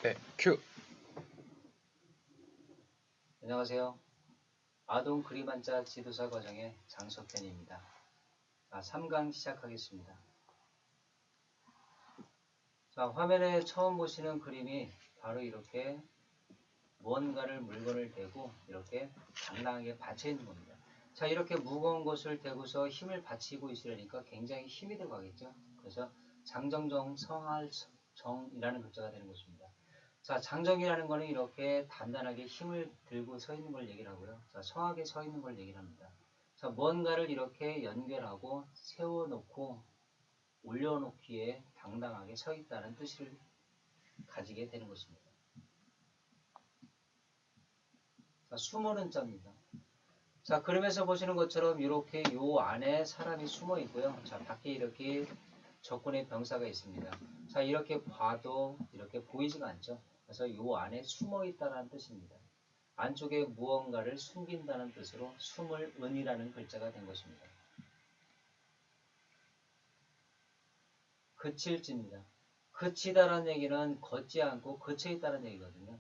네, 큐. 안녕하세요. 아동 그림 한자 지도사 과정의 장석현입니다. 3강 시작하겠습니다. 자, 화면에 처음 보시는 그림이 바로 이렇게 무언가를 물건을 대고 이렇게 당당하게 받쳐 있는 겁니다. 자, 이렇게 무거운 것을 대고서 힘을 받치고 있으려니까 굉장히 힘이 들어가겠죠. 그래서 장정정 성할정이라는 글자가 되는 것입니다. 자, 장정이라는 거는 이렇게 단단하게 힘을 들고 서 있는 걸 얘기를 하고요. 자, 성하게 서 있는 걸 얘기를 합니다. 자, 뭔가를 이렇게 연결하고 세워놓고 올려놓기에 당당하게 서 있다는 뜻을 가지게 되는 것입니다. 자, 숨어는 자입니다. 자, 그림에서 보시는 것처럼 이렇게 요 안에 사람이 숨어 있고요. 자, 밖에 이렇게 적군의 병사가 있습니다. 자, 이렇게 봐도 이렇게 보이지가 않죠. 그래서 요 안에 숨어 있다는 뜻입니다. 안쪽에 무언가를 숨긴다는 뜻으로 숨을 은이라는 글자가 된 것입니다. 그칠지입니다. 그치다라는 얘기는 걷지 않고 그쳐 있다는 얘기거든요.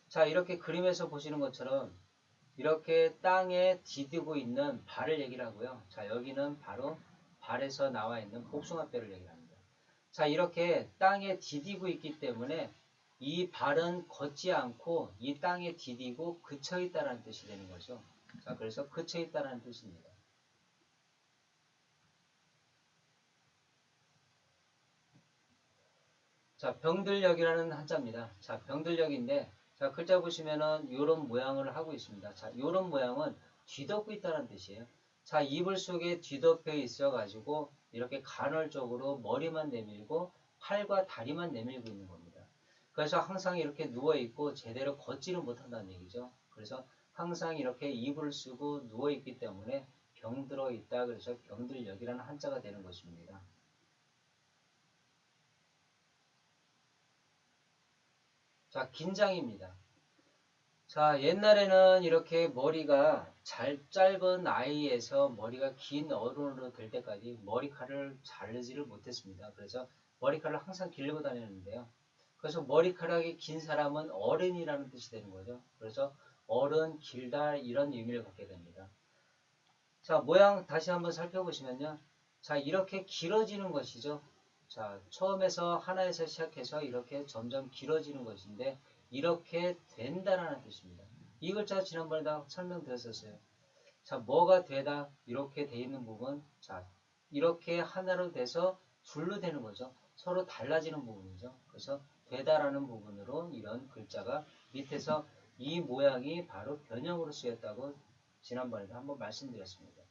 자, 이렇게 그림에서 보시는 것처럼 이렇게 땅에 디디고 있는 발을 얘기를 하고요. 자, 여기는 바로 발에서 나와 있는 복숭아뼈를 얘기를 합니다. 자, 이렇게 땅에 디디고 있기 때문에 이 발은 걷지 않고 이 땅에 디디고 그쳐 있다는 뜻이 되는 거죠. 자, 그래서 그쳐 있다는 뜻입니다. 자, 병들력이라는 한자입니다. 자, 병들력인데, 자, 글자 보시면은 요런 모양을 하고 있습니다. 자, 요런 모양은 뒤덮고 있다는 뜻이에요. 자, 이불 속에 뒤덮여 있어가지고 이렇게 간헐적으로 머리만 내밀고 팔과 다리만 내밀고 있는 겁니다. 그래서 항상 이렇게 누워있고 제대로 걷지를 못한다는 얘기죠. 그래서 항상 이렇게 이불을 쓰고 누워있기 때문에 병들어 있다. 그래서 병들력이라는 한자가 되는 것입니다. 자, 긴장입니다. 자, 옛날에는 이렇게 머리가 짧은 아이에서 머리가 긴 어른으로 될 때까지 머리카락을 자르지를 못했습니다. 그래서 머리카락을 항상 기르고 다녔는데요. 그래서 머리카락이 긴 사람은 어른이라는 뜻이 되는 거죠. 그래서 어른, 길다 이런 의미를 갖게 됩니다. 자, 모양 다시 한번 살펴보시면요. 자, 이렇게 길어지는 것이죠. 자, 처음에서 하나에서 시작해서 이렇게 점점 길어지는 것인데 이렇게 된다라는 뜻입니다. 이 글자 지난번에 다 설명드렸었어요. 자, 뭐가 되다 이렇게 돼 있는 부분, 자, 이렇게 하나로 돼서 둘로 되는 거죠. 서로 달라지는 부분이죠. 그래서 되다라는 부분으로 이런 글자가 밑에서 이 모양이 바로 변형으로 쓰였다고 지난번에도 한번 말씀드렸습니다.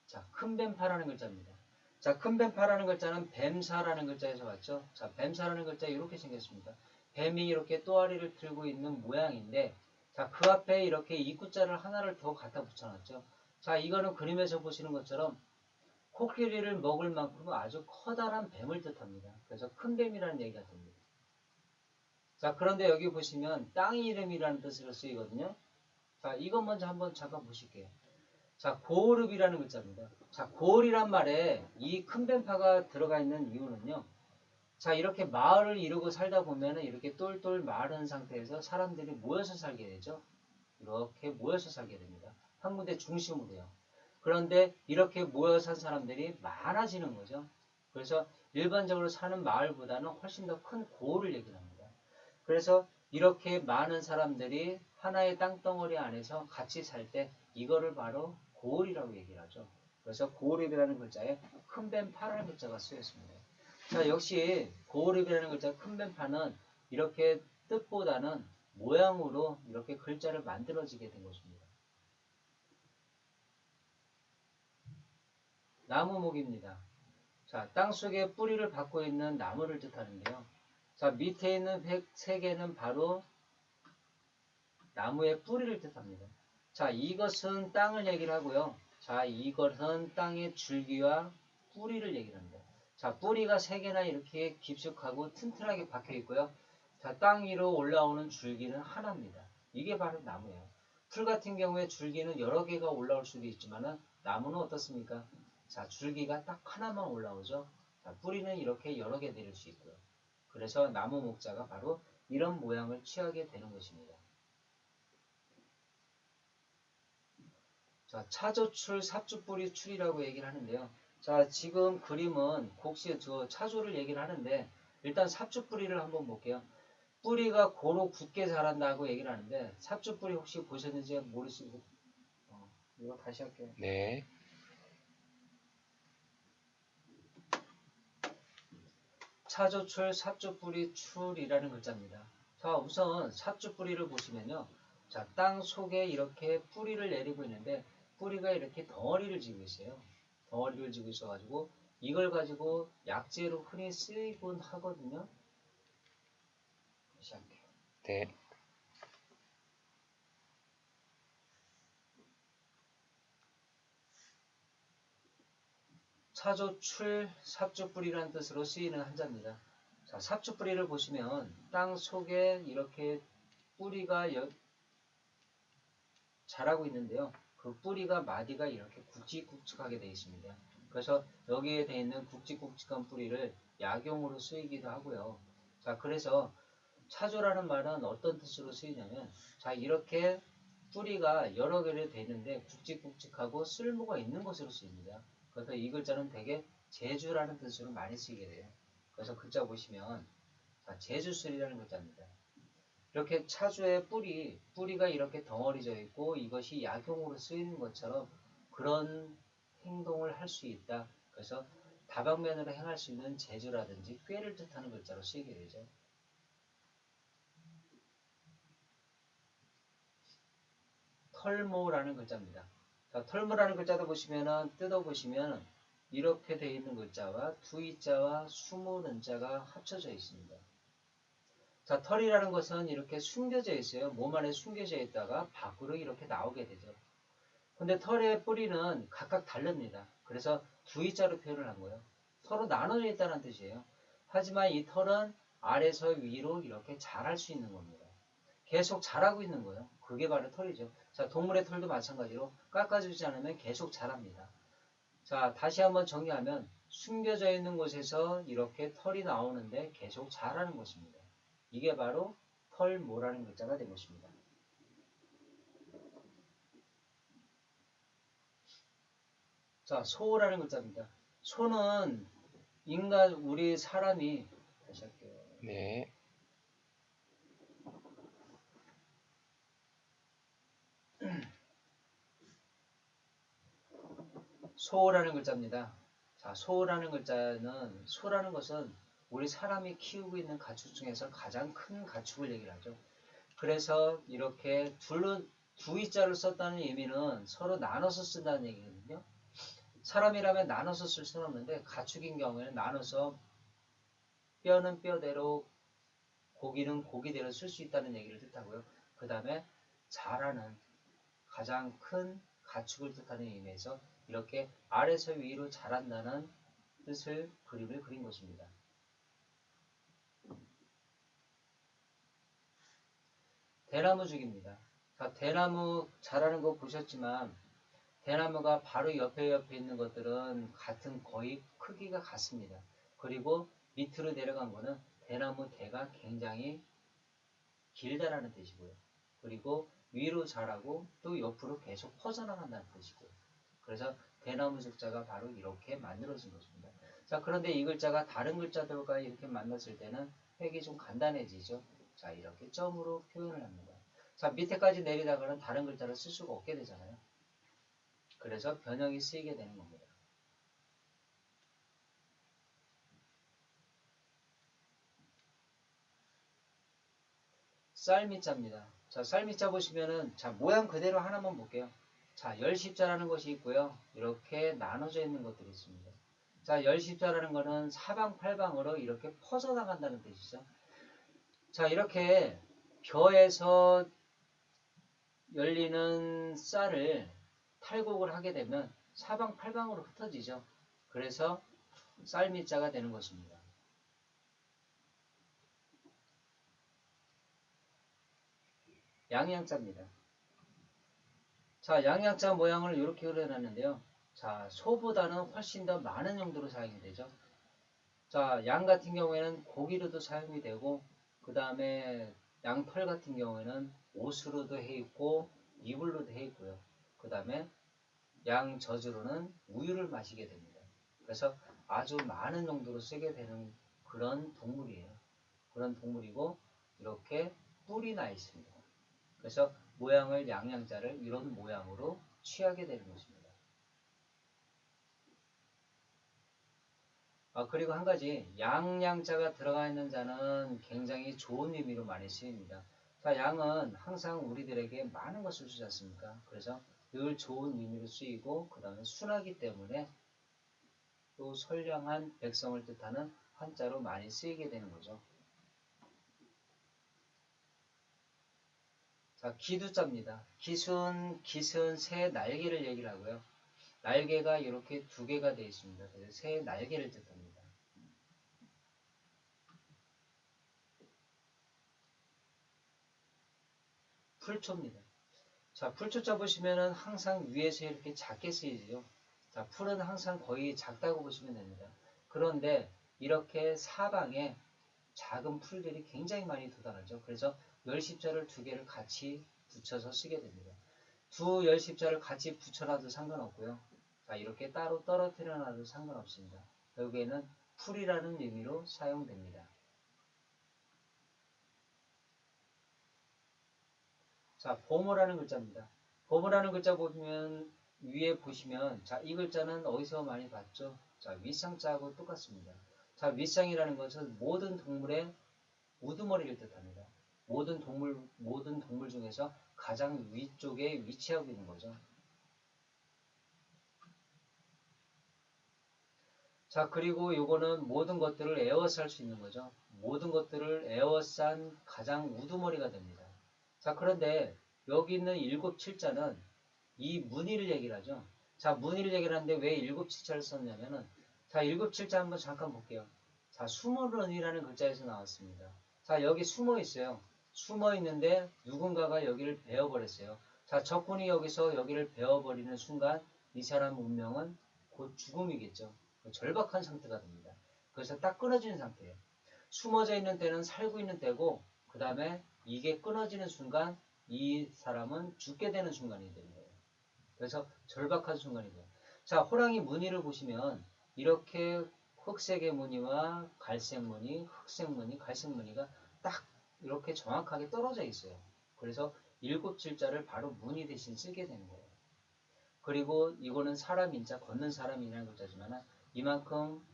자, 큰 뱀파라는 글자입니다. 자, 큰 뱀파라는 글자는 뱀사라는 글자에서 왔죠. 자, 뱀사라는 글자 이렇게 생겼습니다. 뱀이 이렇게 또아리를 들고 있는 모양인데, 자, 그 앞에 이렇게 입구자를 하나를 더 갖다 붙여놨죠. 자, 이거는 그림에서 보시는 것처럼 코끼리를 먹을 만큼 아주 커다란 뱀을 뜻합니다. 그래서 큰 뱀이라는 얘기가 됩니다. 자, 그런데 여기 보시면 땅 이름이라는 뜻으로 쓰이거든요. 자, 이것 먼저 한번 잠깐 보실게요. 자, 고르비라는 글자입니다. 자, 고을이란 말에 이 큰 뱀파가 들어가 있는 이유는요. 자, 이렇게 마을을 이루고 살다 보면은 이렇게 똘똘 마른 상태에서 사람들이 모여서 살게 되죠. 이렇게 모여서 살게 됩니다. 한 군데 중심으로요. 그런데 이렇게 모여 산 사람들이 많아지는 거죠. 그래서 일반적으로 사는 마을보다는 훨씬 더 큰 고을을 얘기를 합니다. 그래서 이렇게 많은 사람들이 하나의 땅덩어리 안에서 같이 살 때 이거를 바로 고을이라고 얘기를 하죠. 그래서 고을이라는 글자에 큰 뱀파라는 글자가 쓰였습니다. 자, 역시 고을이라는 글자 큰 뱀파는 이렇게 뜻보다는 모양으로 이렇게 글자를 만들어지게 된 것입니다. 나무목입니다. 자, 땅속에 뿌리를 받고 있는 나무를 뜻하는데요. 자, 밑에 있는 세 개는 바로 나무의 뿌리를 뜻합니다. 자, 이것은 땅을 얘기를 하고요. 자, 이것은 땅의 줄기와 뿌리를 얘기를 합니다. 자, 뿌리가 세 개나 이렇게 깊숙하고 튼튼하게 박혀 있고요. 자, 땅 위로 올라오는 줄기는 하나입니다. 이게 바로 나무예요. 풀 같은 경우에 줄기는 여러 개가 올라올 수도 있지만은 나무는 어떻습니까? 자, 줄기가 딱 하나만 올라오죠. 자, 뿌리는 이렇게 여러 개 내릴 수 있고요. 그래서 나무 목자가 바로 이런 모양을 취하게 되는 것입니다. 자, 차조출, 삽주뿌리 출이라고 얘기를 하는데요. 자, 지금 그림은 곡시에 저 차조를 얘기를 하는데 일단 삽주뿌리를 한번 볼게요. 뿌리가 고로 굳게 자란다고 얘기를 하는데 삽주뿌리 혹시 보셨는지 모르시고 이거 다시 할게요. 네. 차조출, 삽주뿌리 출이라는 글자입니다. 자, 우선 삽주뿌리를 보시면요. 자, 땅 속에 이렇게 뿌리를 내리고 있는데 뿌리가 이렇게 덩어리를 지고 있어요. 덩어리를 지고 있어가지고 이걸 가지고 약재로 흔히 쓰이곤 하거든요. 다시 할게요. 네. 차조출, 삽주뿌리라는 뜻으로 쓰이는 한자입니다. 자, 삽주뿌리를 보시면 땅 속에 이렇게 뿌리가 자라고 있는데요. 그 뿌리가 마디가 이렇게 굵직굵직하게 되어 있습니다. 그래서 여기에 되어 있는 굵직굵직한 뿌리를 약용으로 쓰이기도 하고요. 자, 그래서 차조라는 말은 어떤 뜻으로 쓰이냐면, 자, 이렇게 뿌리가 여러 개로 되어 있는데 굵직굵직하고 쓸모가 있는 것으로 쓰입니다. 그래서 이 글자는 되게 제주라는 뜻으로 많이 쓰이게 돼요. 그래서 글자 보시면 자, 제주술이라는 글자입니다. 이렇게 차주의 뿌리가 이렇게 덩어리져 있고 이것이 약용으로 쓰이는 것처럼 그런 행동을 할 수 있다. 그래서 다방면으로 행할 수 있는 재주라든지 꾀를 뜻하는 글자로 쓰이게 되죠. 털모라는 글자입니다. 자, 털모라는 글자도 보시면은 뜯어보시면 이렇게 되어 있는 글자와 두이자와 수모는 자가 합쳐져 있습니다. 자, 털이라는 것은 이렇게 숨겨져 있어요. 몸 안에 숨겨져 있다가 밖으로 이렇게 나오게 되죠. 근데 털의 뿌리는 각각 다릅니다. 그래서 두이자로 표현을 한 거예요. 서로 나눠져 있다는 뜻이에요. 하지만 이 털은 아래서 위로 이렇게 자랄 수 있는 겁니다. 계속 자라고 있는 거예요. 그게 바로 털이죠. 자, 동물의 털도 마찬가지로 깎아주지 않으면 계속 자랍니다. 자, 다시 한번 정리하면 숨겨져 있는 곳에서 이렇게 털이 나오는데 계속 자라는 것입니다. 이게 바로 털모라는 글자가 된 것입니다. 자, 소라는 글자입니다. 소는 인간, 우리 사람이, 다시 할게요. 네. 소라는 글자입니다. 자, 소라는 글자는, 소라는 것은 우리 사람이 키우고 있는 가축 중에서 가장 큰 가축을 얘기를 하죠. 그래서 이렇게 두이자를 썼다는 의미는 서로 나눠서 쓴다는 얘기거든요. 사람이라면 나눠서 쓸 수는 없는데 가축인 경우에는 나눠서 뼈는 뼈대로 고기는 고기대로 쓸 수 있다는 얘기를 뜻하고요. 그 다음에 자라는 가장 큰 가축을 뜻하는 의미에서 이렇게 아래서 위로 자란다는 뜻을 그림을 그린 것입니다. 대나무죽입니다. 자, 대나무 자라는 거 보셨지만 대나무가 바로 옆에 있는 것들은 같은 거의 크기가 같습니다. 그리고 밑으로 내려간 거는 대나무 대가 굉장히 길다라는 뜻이고요. 그리고 위로 자라고 또 옆으로 계속 퍼져나간다는 뜻이고요. 그래서 대나무 죽자가 바로 이렇게 만들어진 것입니다. 자, 그런데 이 글자가 다른 글자들과 이렇게 만났을 때는 획이 좀 간단해지죠. 자, 이렇게 점으로 표현을 합니다. 자, 밑에까지 내리다가는 다른 글자를 쓸 수가 없게 되잖아요. 그래서 변형이 쓰이게 되는 겁니다. 쌀미자입니다. 자, 쌀미자 보시면은, 자, 모양 그대로 하나만 볼게요. 자, 열십자라는 것이 있고요. 이렇게 나눠져 있는 것들이 있습니다. 자, 열십자라는 것은 사방팔방으로 이렇게 퍼져나간다는 뜻이죠. 자, 이렇게 벼에서 열리는 쌀을 탈곡을 하게 되면 사방팔방으로 흩어지죠. 그래서 쌀미자가 되는 것입니다. 양양자입니다. 자, 양양자 모양을 이렇게 그려놨는데요. 자, 소보다는 훨씬 더 많은 용도로 사용이 되죠. 자, 양 같은 경우에는 고기로도 사용이 되고, 그 다음에 양털 같은 경우에는 옷으로도 해 있고, 이불로도 해 있고요. 그 다음에 양 젖으로는 우유를 마시게 됩니다. 그래서 아주 많은 용도로 쓰게 되는 그런 동물이에요. 그런 동물이고, 이렇게 뿔이 나 있습니다. 그래서 모양을 양양자를 이런 모양으로 취하게 되는 것입니다. 그리고 한 가지, 양양자가 들어가 있는 자는 굉장히 좋은 의미로 많이 쓰입니다. 자, 양은 항상 우리들에게 많은 것을 주지 않습니까? 그래서 늘 좋은 의미로 쓰이고, 그 다음에 순하기 때문에 또 선량한 백성을 뜻하는 한자로 많이 쓰이게 되는 거죠. 자, 기두자입니다. 깃은 새 날개를 얘기를 하고요. 날개가 이렇게 두 개가 되어 있습니다. 그래서 새 날개를 뜻합니다. 풀초입니다. 자, 풀초자 보시면은 항상 위에서 이렇게 작게 쓰이죠. 자, 풀은 항상 거의 작다고 보시면 됩니다. 그런데 이렇게 사방에 작은 풀들이 굉장히 많이 돋아나죠. 그래서 열십자를 두 개를 같이 붙여서 쓰게 됩니다. 두 열십자를 같이 붙여놔도 상관없고요. 자, 이렇게 따로 떨어뜨려 놔도 상관없습니다. 결국에는 풀이라는 의미로 사용됩니다. 자, 보모라는 글자입니다. 보모라는 글자 보면 위에 보시면 자, 이 글자는 어디서 많이 봤죠? 자, 윗상자하고 똑같습니다. 자, 윗상이라는 것은 모든 동물의 우두머리를 뜻합니다. 모든 동물 중에서 가장 위쪽에 위치하고 있는 거죠. 자, 그리고 요거는 모든 것들을 에워쌀 수 있는 거죠. 모든 것들을 에워싼 가장 우두머리가 됩니다. 자, 그런데 여기 있는 일곱 칠자는 이 무늬를 얘기를 하죠. 자, 무늬를 얘기를 하는데 왜 일곱 칠자를 썼냐면은, 자, 일곱 칠자 한번 잠깐 볼게요. 자, 숨어른이라는 글자에서 나왔습니다. 자, 여기 숨어 있어요. 숨어 있는데 누군가가 여기를 베어버렸어요. 자, 적군이 여기서 여기를 베어버리는 순간 이 사람 운명은 곧 죽음이겠죠. 절박한 상태가 됩니다. 그래서 딱 끊어지는 상태예요. 숨어져 있는 때는 살고 있는 때고, 그 다음에 이게 끊어지는 순간 이 사람은 죽게 되는 순간이 되는 거예요. 그래서 절박한 순간이 돼요. 자, 호랑이 무늬를 보시면 이렇게 흑색의 무늬와 갈색 무늬, 흑색 무늬, 갈색 무늬가 딱 이렇게 정확하게 떨어져 있어요. 그래서 일곱 질자를 바로 무늬 대신 쓰게 되는 거예요. 그리고 이거는 사람 인자, 걷는 사람이라는 글자지만 이만큼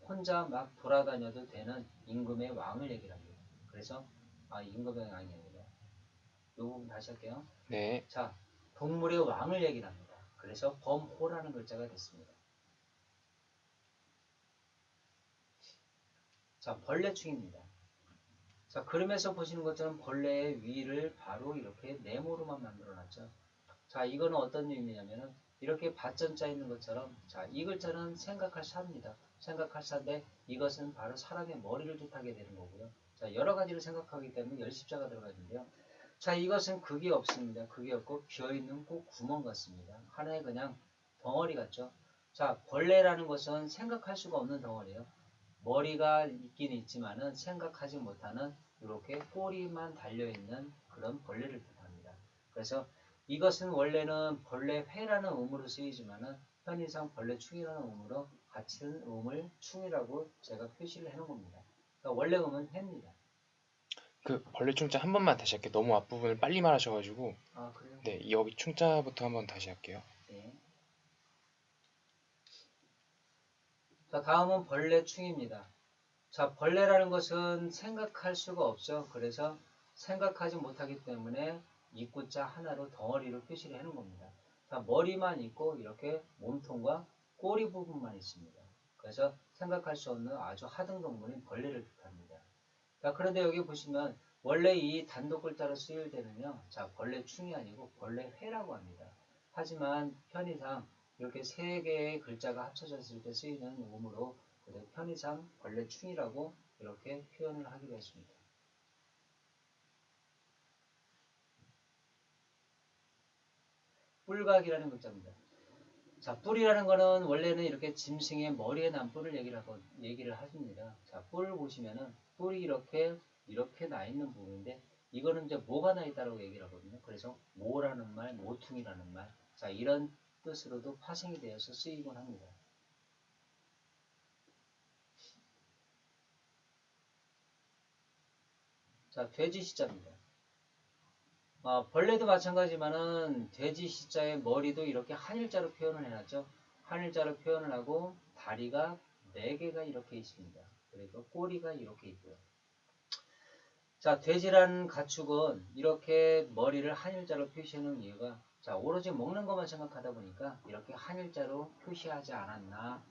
혼자 막 돌아다녀도 되는 임금의 왕을 얘기를 합니다. 그래서 임금의 왕이 아니라 이 부분 다시 할게요. 네. 자, 동물의 왕을 얘기를 합니다. 그래서 범호라는 글자가 됐습니다. 자, 벌레충입니다. 자, 그림에서 보시는 것처럼 벌레의 위를 바로 이렇게 네모로만 만들어놨죠. 자, 이거는 어떤 의미냐면은 이렇게 밭전자 있는 것처럼 자, 이 글자는 생각할 사입니다. 생각할 사인데 이것은 바로 사람의 머리를 뜻하게 되는 거고요. 자, 여러 가지를 생각하기 때문에 열십자가 들어가 있는데요. 자, 이것은 극이 없습니다. 극이 없고 비어있는 꼭 구멍 같습니다. 하나의 그냥 덩어리 같죠. 자, 벌레라는 것은 생각할 수가 없는 덩어리예요. 머리가 있긴 있지만은 생각하지 못하는 이렇게 꼬리만 달려있는 그런 벌레를 뜻합니다. 그래서 이것은 원래는 벌레회라는 음으로 쓰이지만은 편의상 벌레충이라는 음으로 같은 음을 충이라고 제가 표시를 해놓은 겁니다. 그러니까 원래 음은 회입니다. 그 벌레 충자 한 번만 다시 할게요. 너무 앞부분을 빨리 말하셔가지고. 그래요? 네, 여기 충자부터 한번 다시 할게요. 네. 자, 다음은 벌레충입니다. 자, 벌레라는 것은 생각할 수가 없죠. 그래서 생각하지 못하기 때문에 입구자 하나로 덩어리로 표시를 해놓은 겁니다. 자, 머리만 있고 이렇게 몸통과 꼬리 부분만 있습니다. 그래서 생각할 수 없는 아주 하등동물인 벌레를 뜻합니다. 자, 그런데 여기 보시면 원래 이 단독 글자로 쓰일 때는요. 자, 벌레충이 아니고 벌레회라고 합니다. 하지만 편의상 이렇게 세 개의 글자가 합쳐졌을 때 쓰이는 음으로 편의상 벌레충이라고 이렇게 표현을 하기로 했습니다. 뿔각이라는 글자입니다. 자, 뿔이라는 거는 원래는 이렇게 짐승의 머리에 난 뿔을 얘기를 하십니다. 자, 뿔을 보시면은 뿔이 이렇게 나 있는 부분인데 이거는 이제 뭐가 나 있다라고 얘기를 하거든요. 그래서 모라는 말, 모퉁이라는 말. 자, 이런 뜻으로도 파생이 되어서 쓰이곤 합니다. 자, 돼지 시자입니다. 벌레도 마찬가지지만은 돼지 시자의 머리도 이렇게 한일자로 표현을 해놨죠. 한일자로 표현을 하고 다리가 4개가 이렇게 있습니다. 그리고 꼬리가 이렇게 있고요. 자, 돼지라는 가축은 이렇게 머리를 한일자로 표시하는 이유가 자, 오로지 먹는 것만 생각하다 보니까 이렇게 한일자로 표시하지 않았나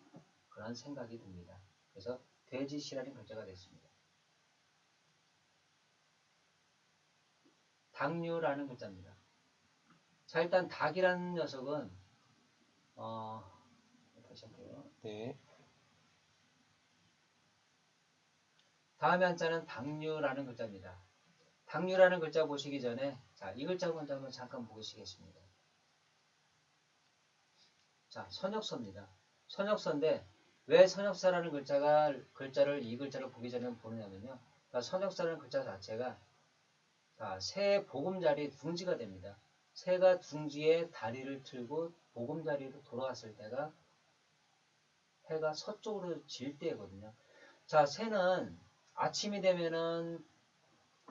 그런 생각이 듭니다. 그래서 돼지시라는 글자가 됐습니다. 닭류라는 글자입니다. 자, 일단 닭이라는 녀석은 다시 할게요. 네. 다음에 한자는 닭류라는 글자입니다. 닭류라는 글자 보시기 전에 자, 이 글자 먼저 한번 잠깐 보시겠습니다. 자, 선역서입니다. 선역서인데 왜 선역사라는 글자를 이 글자를 보기 전에 보느냐면요. 그러니까 선역사라는 글자 자체가 자, 새 보금자리 둥지가 됩니다. 새가 둥지에 다리를 틀고 보금자리로 돌아왔을 때가 해가 서쪽으로 질 때거든요. 자, 새는 아침이 되면은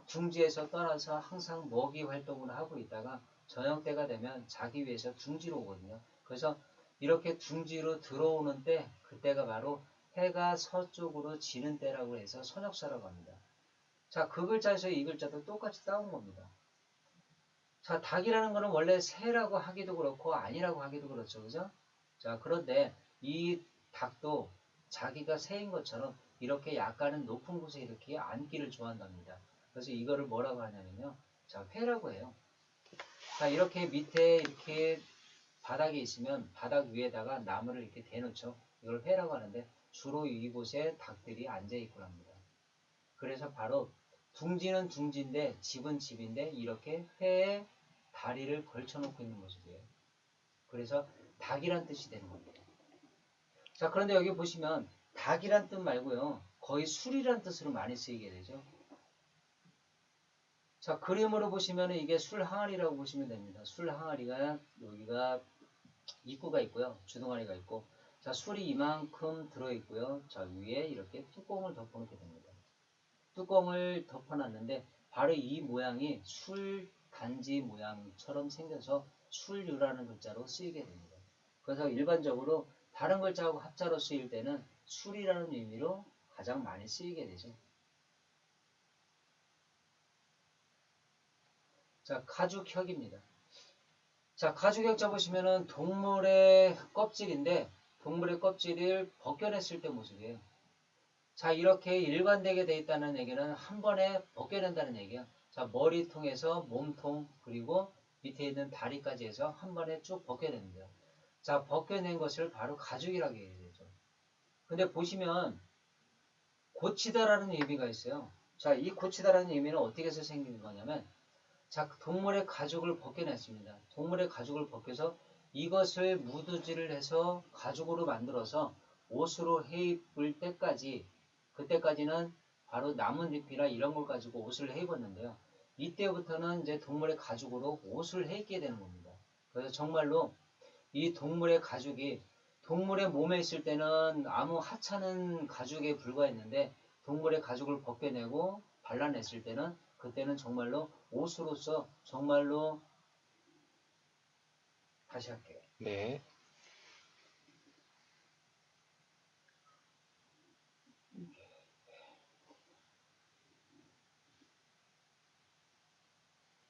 둥지에서 떠나서 항상 먹이 활동을 하고 있다가 저녁 때가 되면 자기 위해서 둥지로 오거든요. 그래서 이렇게 둥지로 들어오는 때 그때가 바로 해가 서쪽으로 지는 때라고 해서 선역사라고 합니다. 자, 그 글자에서 이 글자도 똑같이 따온 겁니다. 자, 닭이라는 거는 원래 새라고 하기도 그렇고 아니라고 하기도 그렇죠. 그죠? 자, 그런데 이 닭도 자기가 새인 것처럼 이렇게 약간은 높은 곳에 이렇게 앉기를 좋아한답니다. 그래서 이거를 뭐라고 하냐면요. 자, 회라고 해요. 자, 이렇게 밑에 이렇게 바닥에 있으면 바닥 위에다가 나무를 이렇게 대놓죠. 이걸 회라고 하는데 주로 이곳에 닭들이 앉아있고 합니다. 그래서 바로 둥지는 둥지인데 집은 집인데 이렇게 회에 다리를 걸쳐놓고 있는 모습이에요. 그래서 닭이란 뜻이 되는 겁니다. 자, 그런데 여기 보시면 닭이란 뜻 말고요. 거의 술이란 뜻으로 많이 쓰이게 되죠. 자, 그림으로 보시면 이게 술 항아리라고 보시면 됩니다. 술 항아리가 여기가 입구가 있고요. 주둥아리가 있고 자, 술이 이만큼 들어있고요. 자, 위에 이렇게 뚜껑을 덮어놓게 됩니다. 뚜껑을 덮어놨는데 바로 이 모양이 술 단지 모양처럼 생겨서 술류라는 글자로 쓰이게 됩니다. 그래서 일반적으로 다른 글자하고 합자로 쓰일 때는 술이라는 의미로 가장 많이 쓰이게 되죠. 자, 가죽혁입니다. 자, 가죽혁자 보시면은 동물의 껍질인데 동물의 껍질을 벗겨냈을 때 모습이에요. 자, 이렇게 일관되게 돼 있다는 얘기는 한 번에 벗겨낸다는 얘기예요. 자, 머리통에서 몸통 그리고 밑에 있는 다리까지 해서 한 번에 쭉 벗겨냅니다. 자, 벗겨낸 것을 바로 가죽이라고 얘기하죠. 근데 보시면 고치다라는 의미가 있어요. 자, 이 고치다라는 의미는 어떻게 해서 생긴 거냐면 자, 동물의 가죽을 벗겨냈습니다. 동물의 가죽을 벗겨서 이것을 무드질을 해서 가죽으로 만들어서 옷으로 해 입을 때까지 그때까지는 바로 나뭇잎이나 이런 걸 가지고 옷을 해 입었는데요. 이때부터는 이제 동물의 가죽으로 옷을 해 입게 되는 겁니다. 그래서 정말로 이 동물의 가죽이 동물의 몸에 있을 때는 아무 하찮은 가죽에 불과했는데 동물의 가죽을 벗겨내고 발라냈을 때는 그때는 정말로 옷으로서 정말로 다시 할게요. 네.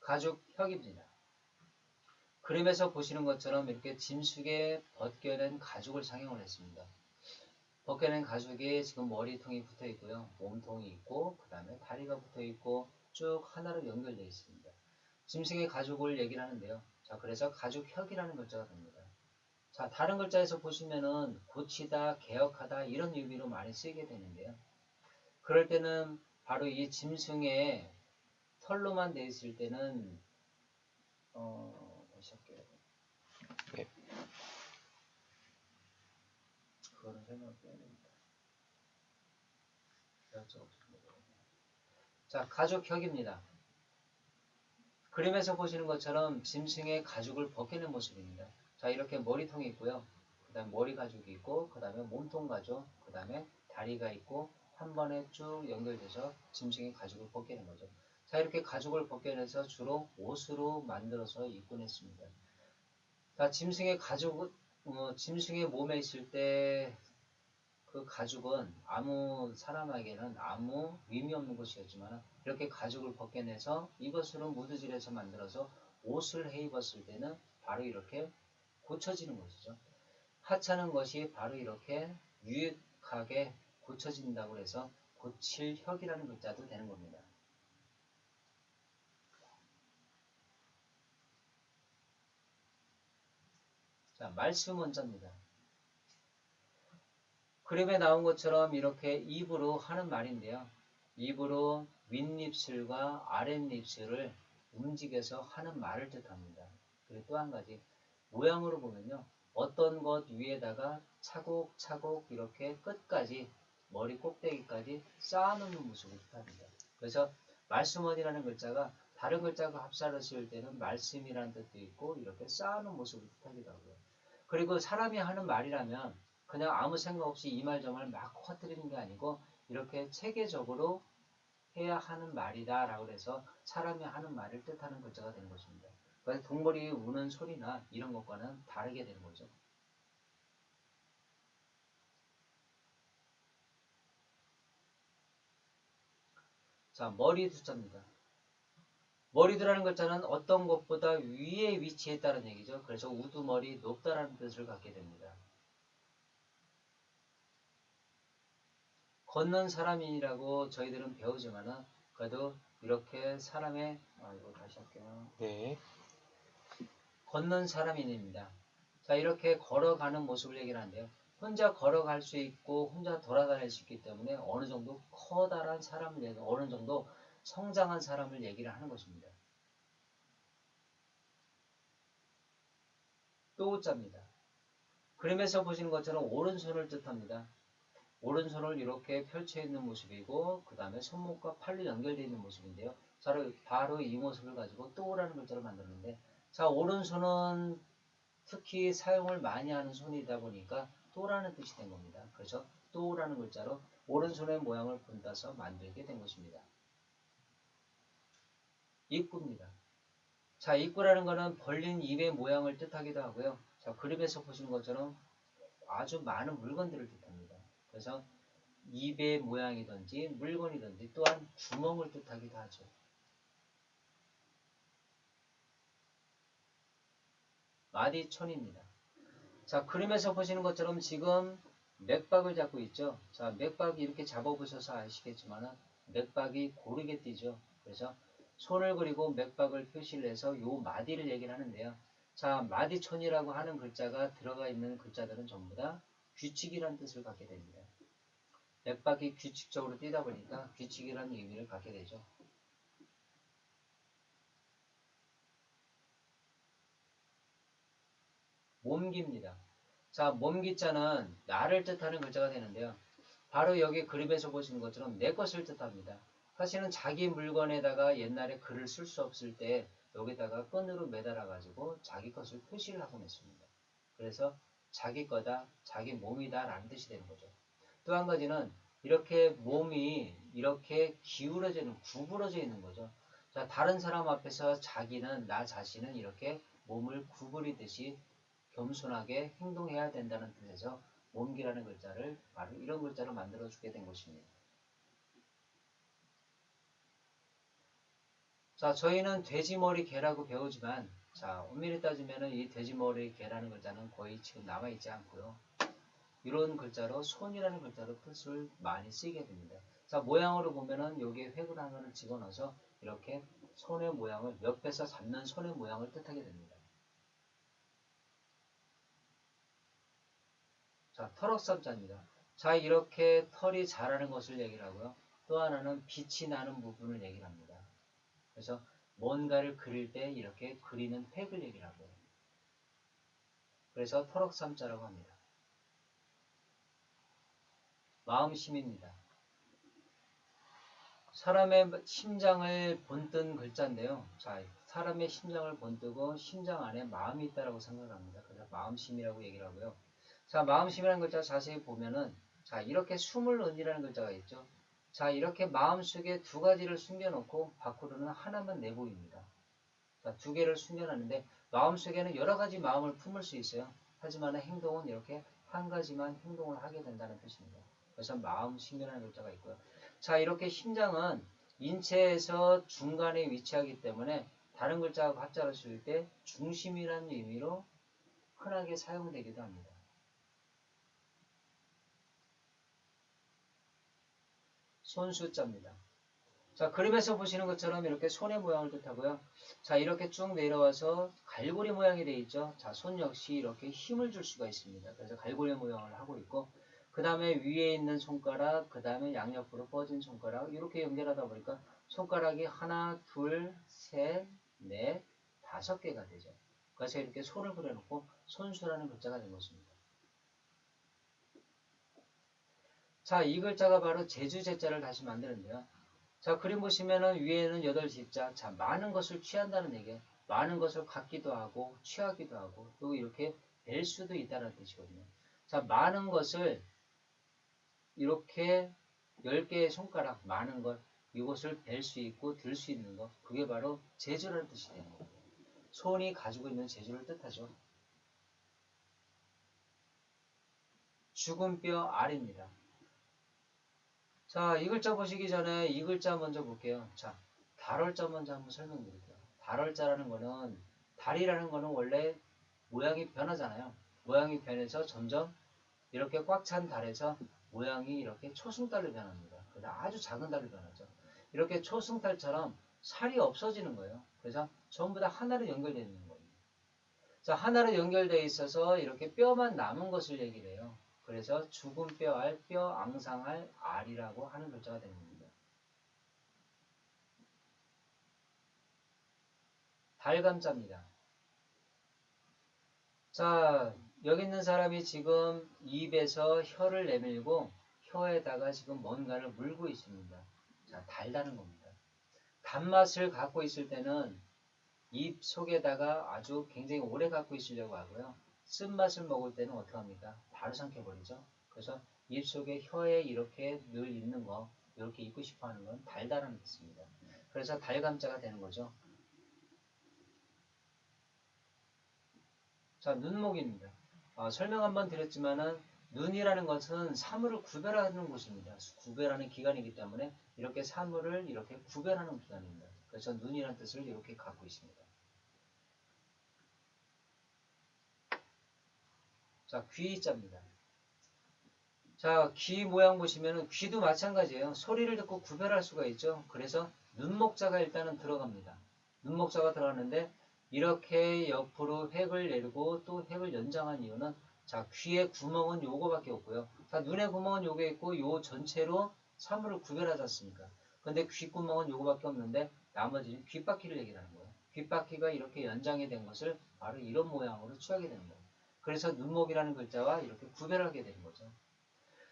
가죽혁입니다. 그림에서 보시는 것처럼 이렇게 짐속에 벗겨낸 가죽을 상용을 했습니다. 벗겨낸 가죽에 지금 머리통이 붙어 있고요. 몸통이 있고 그 다음에 다리가 붙어 있고 쭉 하나로 연결되어 있습니다. 짐승의 가죽을 얘기를 하는데요. 자, 그래서 가죽혁이라는 글자가 됩니다. 자, 다른 글자에서 보시면은 고치다, 개혁하다 이런 의미로 많이 쓰이게 되는데요. 그럴 때는 바로 이 짐승의 털로만 되어 있을 때는 다시 할게요. 네. 그거는 설명을 빼야 됩니다. 자, 가죽혁입니다. 그림에서 보시는 것처럼 짐승의 가죽을 벗기는 모습입니다. 자, 이렇게 머리통이 있고요. 그 다음에 머리 가죽이 있고, 그 다음에 몸통 가죽, 그 다음에 다리가 있고, 한 번에 쭉 연결돼서 짐승의 가죽을 벗기는 거죠. 자, 이렇게 가죽을 벗겨내서 주로 옷으로 만들어서 입곤 했습니다. 자, 짐승의 가죽, 짐승의 몸에 있을 때 그 가죽은 아무 사람에게는 아무 의미 없는 것이었지만 이렇게 가죽을 벗겨내서 이것으로 무드질해서 만들어서 옷을 해 입었을 때는 바로 이렇게 고쳐지는 것이죠. 하찮은 것이 바로 이렇게 유익하게 고쳐진다고 해서 고칠 혁이라는 글자도 되는 겁니다. 자, 말씀 원자입니다. 그림에 나온 것처럼 이렇게 입으로 하는 말인데요. 입으로 윗입술과 아랫입술을 움직여서 하는 말을 뜻합니다. 그리고 또 한 가지 모양으로 보면요. 어떤 것 위에다가 차곡차곡 이렇게 끝까지 머리 꼭대기까지 쌓아놓는 모습을 뜻합니다. 그래서 말씀원이라는 글자가 다른 글자가 합사를 쓸 때는 말씀이라는 뜻도 있고 이렇게 쌓아놓은 모습을 뜻하기도 하고요. 그리고 사람이 하는 말이라면 그냥 아무 생각 없이 이 말 저 말 막 퍼뜨리는 게 아니고 이렇게 체계적으로 해야 하는 말이다 라고 해서 사람이 하는 말을 뜻하는 글자가 되는 것입니다. 그래서 동물이 우는 소리나 이런 것과는 다르게 되는 거죠. 자, 머리 두자입니다. 머리두라는 글자는 어떤 것보다 위에 위치했다는 얘기죠. 그래서 우두머리 높다라는 뜻을 갖게 됩니다. 걷는 사람이라고 저희들은 배우지만은 그래도 이렇게 사람의 이거 다시 할게요. 네. 걷는 사람인입니다. 자, 이렇게 걸어가는 모습을 얘기를 하는데요. 혼자 걸어갈 수 있고 혼자 돌아다닐 수 있기 때문에 어느 정도 커다란 사람을 얘기, 어느 정도 성장한 사람을 얘기를 하는 것입니다. 또자입니다. 그림에서 보시는 것처럼 오른손을 뜻합니다. 오른손을 이렇게 펼쳐 있는 모습이고 그 다음에 손목과 팔로 연결되어 있는 모습인데요. 바로 이 모습을 가지고 또라는 글자를 만들었는데 자, 오른손은 특히 사용을 많이 하는 손이다 보니까 또라는 뜻이 된 겁니다. 그래서 또라는 글자로 오른손의 모양을 본따서 만들게 된 것입니다. 입구입니다. 자, 입구라는 것은 벌린 입의 모양을 뜻하기도 하고요. 자, 그림에서 보시는 것처럼 아주 많은 물건들을 뜻합니다. 그래서 입의 모양이든지 물건이든지 또한 구멍을 뜻하기도 하죠. 마디촌입니다. 자, 그림에서 보시는 것처럼 지금 맥박을 잡고 있죠. 자, 맥박이 이렇게 잡아보셔서 아시겠지만 맥박이 고르게 뛰죠. 그래서 손을 그리고 맥박을 표시를 해서 요 마디를 얘기를 하는데요. 자, 마디촌이라고 하는 글자가 들어가 있는 글자들은 전부 다 규칙이라는 뜻을 갖게 됩니다. 맥박이 규칙적으로 뛰다 보니까 규칙이라는 의미를 갖게 되죠. 몸기입니다. 자, 몸기자는 나를 뜻하는 글자가 되는데요. 바로 여기 그림에서 보시는 것처럼 내 것을 뜻합니다. 사실은 자기 물건에다가 옛날에 글을 쓸 수 없을 때 여기다가 끈으로 매달아 가지고 자기 것을 표시를 하곤 했습니다. 그래서 자기 거다, 자기 몸이다 라는 뜻이 되는 거죠. 또 한 가지는 이렇게 몸이 이렇게 기울어지는, 구부러져 있는 거죠. 자, 다른 사람 앞에서 자기는, 나 자신은 이렇게 몸을 구부리듯이 겸손하게 행동해야 된다는 뜻에서 몸기라는 글자를 바로 이런 글자로 만들어주게 된 것입니다. 자, 저희는 돼지머리 개라고 배우지만 자, 엄밀히 따지면 이 돼지머리 개라는 글자는 거의 지금 남아있지 않고요. 이런 글자로 손이라는 글자로 뜻을 많이 쓰게 됩니다. 자, 모양으로 보면은 여기에 획을 집어넣어서 이렇게 손의 모양을 옆에서 잡는 손의 모양을 뜻하게 됩니다. 자, 털옥삼자입니다. 자, 이렇게 털이 자라는 것을 얘기를 하고요. 또 하나는 빛이 나는 부분을 얘기를 합니다. 그래서 뭔가를 그릴 때 이렇게 그리는 획을 얘기를 하고요. 그래서 털옥삼자라고 합니다. 마음심입니다. 사람의 심장을 본뜬 글자인데요. 자, 사람의 심장을 본뜨고 심장 안에 마음이 있다라고 생각합니다. 그래서 마음심이라고 얘기를 하고요. 자, 마음심이라는 글자 자세히 보면은 자, 이렇게 숨을 은이라는 글자가 있죠. 자, 이렇게 마음속에 두 가지를 숨겨놓고 밖으로는 하나만 내보입니다. 자, 두 개를 숨겨놨는데 마음속에는 여러 가지 마음을 품을 수 있어요. 하지만 행동은 이렇게 한 가지만 행동을 하게 된다는 뜻입니다. 그래서 마음심이라는 글자가 있고요. 자, 이렇게 심장은 인체에서 중간에 위치하기 때문에 다른 글자하고 합자를 쓸 때 중심이라는 의미로 흔하게 사용되기도 합니다. 손수자입니다. 자, 그림에서 보시는 것처럼 이렇게 손의 모양을 뜻하고요. 자, 이렇게 쭉 내려와서 갈고리 모양이 되어 있죠. 자, 손 역시 이렇게 힘을 줄 수가 있습니다. 그래서 갈고리 모양을 하고 있고, 그 다음에 위에 있는 손가락, 그 다음에 양옆으로 뻗은 손가락, 이렇게 연결하다 보니까 손가락이 하나, 둘, 셋, 넷, 5개가 되죠. 그래서 이렇게 손을 그려놓고 손수라는 글자가 된 것입니다. 자, 이 글자가 바로 제주제자를 다시 만드는데요. 자, 그림 보시면은 위에는 8지자. 자, 많은 것을 취한다는 얘기예요. 많은 것을 갖기도 하고, 취하기도 하고, 또 이렇게 뵐 수도 있다는 뜻이거든요. 자, 많은 것을 이렇게 10개의 손가락, 많은 것, 이것을 뵐 수 있고, 들 수 있는 것, 그게 바로 재주라는 뜻이 되는 거예요. 손이 가지고 있는 재주를 뜻하죠. 죽은 뼈 알입니다. 자, 이 글자 보시기 전에 이 글자 먼저 볼게요. 자, 달월자 먼저 한번 설명드릴게요. 달월자라는 거는, 달이라는 거는 원래 모양이 변하잖아요. 모양이 변해서 점점 이렇게 꽉 찬 달에서 모양이 이렇게 초승달로 변합니다. 그래서 아주 작은 달로 변하죠. 이렇게 초승달처럼 살이 없어지는 거예요. 그래서 전부 다 하나로 연결되어 있는 거예요. 자, 하나로 연결되어 있어서 이렇게 뼈만 남은 것을 얘기를 해요. 그래서 죽은 뼈알, 뼈 앙상할 알이라고 하는 글자가 되는 겁니다. 달감자입니다. 자, 여기 있는 사람이 지금 입에서 혀를 내밀고 혀에다가 지금 뭔가를 물고 있습니다. 자, 달다는 겁니다. 단맛을 갖고 있을 때는 입 속에다가 아주 굉장히 오래 갖고 있으려고 하고요. 쓴맛을 먹을 때는 어떻게 합니까? 바로 삼켜버리죠. 그래서 입 속에 혀에 이렇게 늘 있는 거, 이렇게 입고 싶어 하는 건 달다라는 뜻입니다. 그래서 달감자가 되는 거죠. 자, 눈목입니다. 설명 한번 드렸지만은 눈이라는 것은 사물을 구별하는 곳입니다. 구별하는 기관이기 때문에 이렇게 사물을 이렇게 구별하는 기관입니다. 그래서 눈이라는 뜻을 이렇게 갖고 있습니다. 자, 귀자입니다. 자, 귀 모양 보시면은 귀도 마찬가지예요. 소리를 듣고 구별할 수가 있죠. 그래서 눈목자가 일단은 들어갑니다. 눈목자가 들어가는데 이렇게 옆으로 획을 내리고 또 획을 연장한 이유는 자, 귀의 구멍은 요거밖에 없고요. 자, 눈의 구멍은 요게 있고 요 전체로 사물을 구별하지 않습니까? 근데 귓구멍은 요거밖에 없는데 나머지는 귓바퀴를 얘기하는 거예요. 귓바퀴가 이렇게 연장이 된 것을 바로 이런 모양으로 취하게 되는 거예요. 그래서 눈목이라는 글자와 이렇게 구별하게 되는 거죠.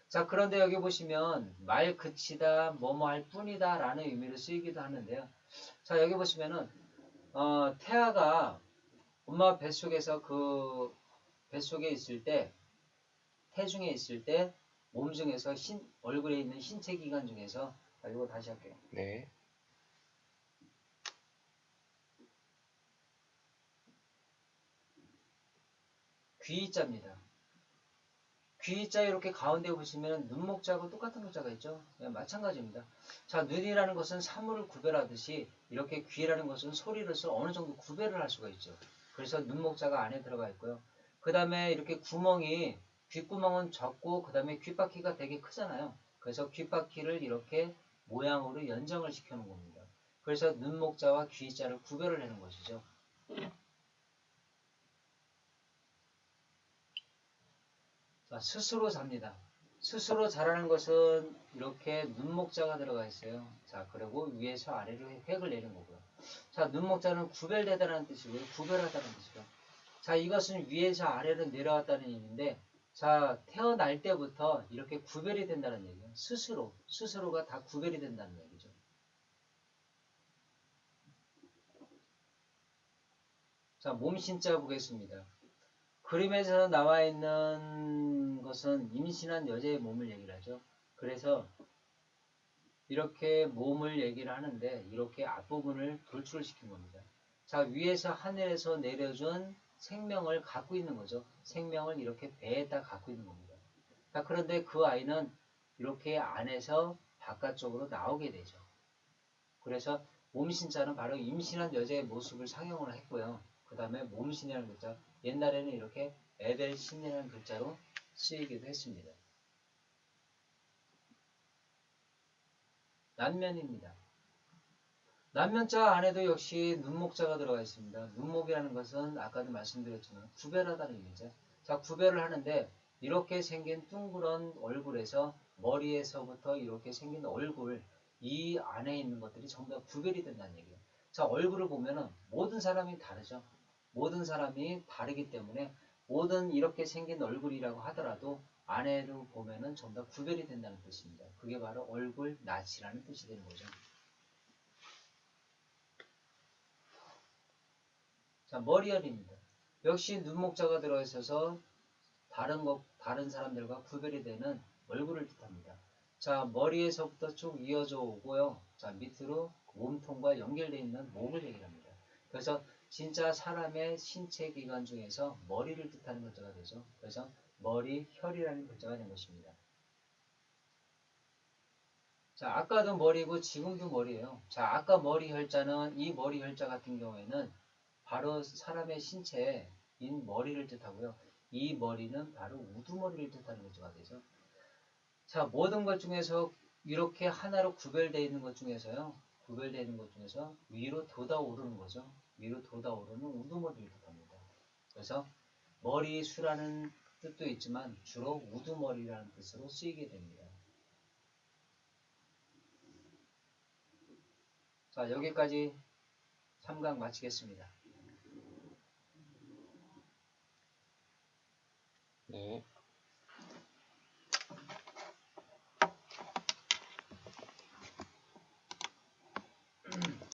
자, 그런데 여기 보시면 말 그치다, 뭐뭐 할 뿐이다 라는 의미로 쓰이기도 하는데요. 자, 여기 보시면은 태아가 엄마 뱃속에서 그 뱃속에 있을 때, 태중에 있을 때 몸 중에서 얼굴에 있는 신체 기관 중에서 자, 이거 다시 할게요. 네. 귀자입니다. 귀자 이렇게 가운데 보시면 눈목자하고 똑같은 글자가 있죠. 네, 마찬가지입니다. 자, 눈이라는 것은 사물을 구별하듯이 이렇게 귀라는 것은 소리로서 어느 정도 구별을 할 수가 있죠. 그래서 눈목자가 안에 들어가 있고요. 그 다음에 이렇게 구멍이 귓구멍은 적고 그 다음에 귓바퀴가 되게 크잖아요. 그래서 귓바퀴를 이렇게 모양으로 연장을 시켜놓은 겁니다. 그래서 눈목자와 귀자를 구별을 하는 것이죠. 자, 스스로 잡니다. 스스로 자라는 것은 이렇게 눈목자가 들어가 있어요. 자, 그리고 위에서 아래로 획을 내는 거고요. 자, 눈목자는 구별되다라는 뜻이고요. 구별하다는 뜻이고요. 자, 이것은 위에서 아래로 내려왔다는 의미인데 자, 태어날 때부터 이렇게 구별이 된다는 얘기예요. 스스로가 다 구별이 된다는 얘기죠. 자, 몸신자 보겠습니다. 그림에서 나와 있는 것은 임신한 여자의 몸을 얘기를 하죠. 그래서 이렇게 몸을 얘기를 하는데 이렇게 앞부분을 돌출을 시킨 겁니다. 자, 위에서 하늘에서 내려준 생명을 갖고 있는 거죠. 생명을 이렇게 배에다 갖고 있는 겁니다. 자, 그런데 그 아이는 이렇게 안에서 바깥쪽으로 나오게 되죠. 그래서 몸신자는 바로 임신한 여자의 모습을 상영을 했고요. 그 다음에 몸신이라는 글자, 옛날에는 이렇게 에벨신이라는 글자로 쓰이기도 했습니다. 난면입니다. 난면자 안에도 역시 눈목자가 들어가 있습니다. 눈목이라는 것은 아까도 말씀드렸지만 구별하다는 의미죠. 자, 구별을 하는데 이렇게 생긴 둥그런 얼굴에서 머리에서부터 이렇게 생긴 얼굴, 이 안에 있는 것들이 전부 다 구별이 된다는 얘기예요. 자, 얼굴을 보면은 모든 사람이 다르죠. 모든 사람이 다르기 때문에 모든 이렇게 생긴 얼굴이라고 하더라도 안에를 보면은 전부 다 구별이 된다는 뜻입니다. 그게 바로 얼굴 낯이라는 뜻이 되는 거죠. 자, 머리열입니다. 역시 눈목자가 들어있어서 다른 사람들과 구별이 되는 얼굴을 뜻합니다. 자, 머리에서부터 쭉 이어져 오고요. 자, 밑으로 몸통과 연결되어 있는 목을 얘기합니다. 그래서 진짜 사람의 신체 기관 중에서 머리를 뜻하는 글자가 되죠. 그래서 머리, 혈이라는 글자가 된 것입니다. 자, 아까도 머리고 지금도 머리예요. 자, 아까 머리 혈자는 이 머리 혈자 같은 경우에는 바로 사람의 신체인 머리를 뜻하고요. 이 머리는 바로 우두머리를 뜻하는 글자가 되죠. 자, 모든 것 중에서 이렇게 하나로 구별되어 있는 것 중에서요. 구별되어 있는 것 중에서 위로 돋아오르는 거죠. 위로 돋아오르는 우두머리를 뜻합니다. 그래서 머리수라는 뜻도 있지만 주로 우두머리라는 뜻으로 쓰이게 됩니다. 자, 여기까지 3강 마치겠습니다.